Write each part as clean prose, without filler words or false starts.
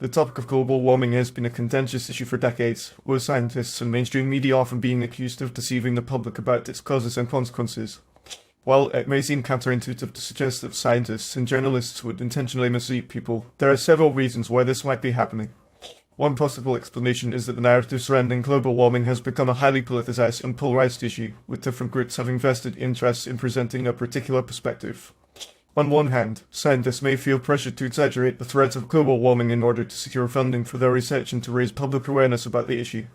The topic of global warming has been a contentious issue for decades, with scientists and mainstream media often being accused of deceiving the public about its causes and consequences. While it may seem counterintuitive to suggest that scientists and journalists would intentionally mislead people, there are several reasons why this might be happening. One possible explanation is that the narrative surrounding global warming has become a highly politicized and polarized issue, with different groups having vested interests in presenting a particular perspective. On one hand, scientists may feel pressured to exaggerate the threats of global warming in order to secure funding for their research and to raise public awareness about the issue.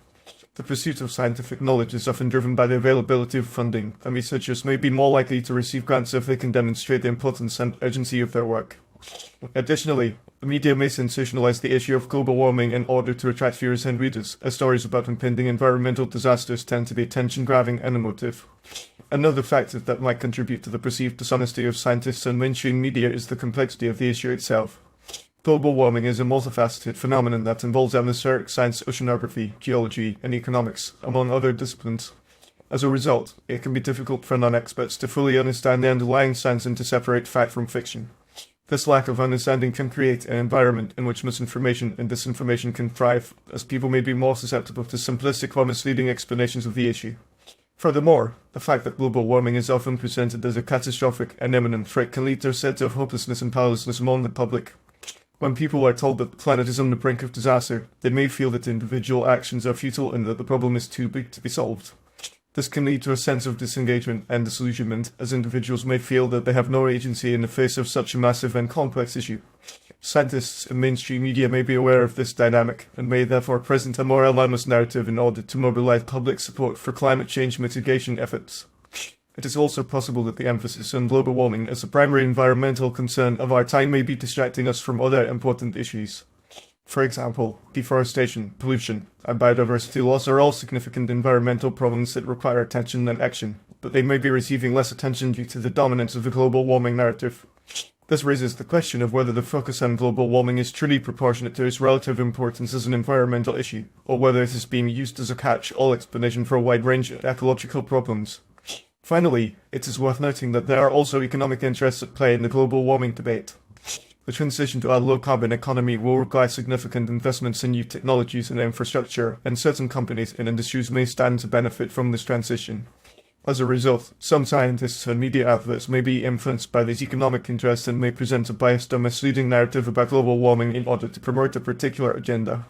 The pursuit of scientific knowledge is often driven by the availability of funding, and researchers may be more likely to receive grants if they can demonstrate the importance and urgency of their work. Additionally, the media may sensationalize the issue of global warming in order to attract viewers and readers, as stories about impending environmental disasters tend to be attention-grabbing and emotive. Another factor that might contribute to the perceived dishonesty of scientists and mainstream media is the complexity of the issue itself. Global warming is a multifaceted phenomenon that involves atmospheric science, oceanography, geology, and economics, among other disciplines. As a result, it can be difficult for non-experts to fully understand the underlying science and to separate fact from fiction. This lack of understanding can create an environment in which misinformation and disinformation can thrive, as people may be more susceptible to simplistic or misleading explanations of the issue. Furthermore, the fact that global warming is often presented as a catastrophic and imminent threat can lead to a sense of hopelessness and powerlessness among the public. When people are told that the planet is on the brink of disaster, they may feel that individual actions are futile and that the problem is too big to be solved. This can lead to a sense of disengagement and disillusionment, as individuals may feel that they have no agency in the face of such a massive and complex issue. Scientists and mainstream media may be aware of this dynamic, and may therefore present a more alarmist narrative in order to mobilize public support for climate change mitigation efforts. It is also possible that the emphasis on global warming as the primary environmental concern of our time may be distracting us from other important issues. For example, deforestation, pollution, and biodiversity loss are all significant environmental problems that require attention and action, but they may be receiving less attention due to the dominance of the global warming narrative. This raises the question of whether the focus on global warming is truly proportionate to its relative importance as an environmental issue, or whether it is being used as a catch-all explanation for a wide range of ecological problems. Finally, it is worth noting that there are also economic interests at play in the global warming debate. The transition to a low-carbon economy will require significant investments in new technologies and infrastructure, and certain companies and industries may stand to benefit from this transition. As a result, some scientists and media outlets may be influenced by these economic interests and may present a biased or misleading narrative about global warming in order to promote a particular agenda.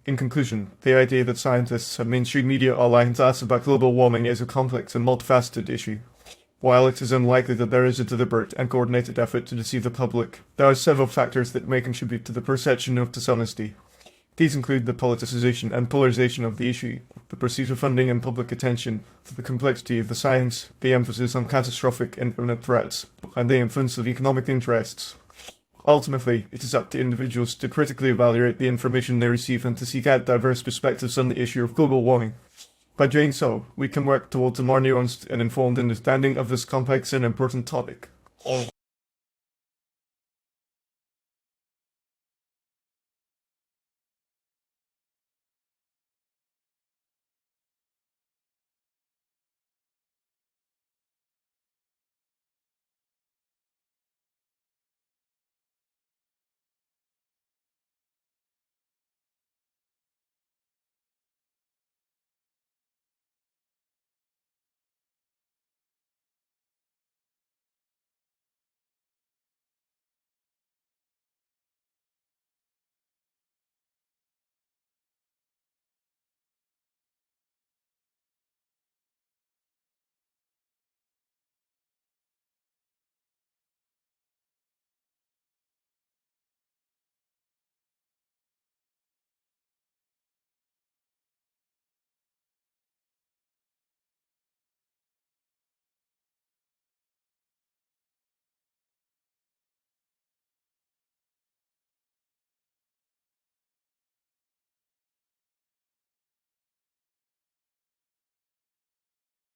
In conclusion, the idea that scientists and mainstream media are lying to us about global warming is a complex and multifaceted issue. While it is unlikely that there is a deliberate and coordinated effort to deceive the public, there are several factors that may contribute to the perception of dishonesty. These include the politicization and polarization of the issue, the pursuit of funding and public attention, the complexity of the science, the emphasis on catastrophic and imminent threats, and the influence of economic interests. Ultimately, it is up to individuals to critically evaluate the information they receive and to seek out diverse perspectives on the issue of global warming. By doing so, we can work towards a more nuanced and informed understanding of this complex and important topic.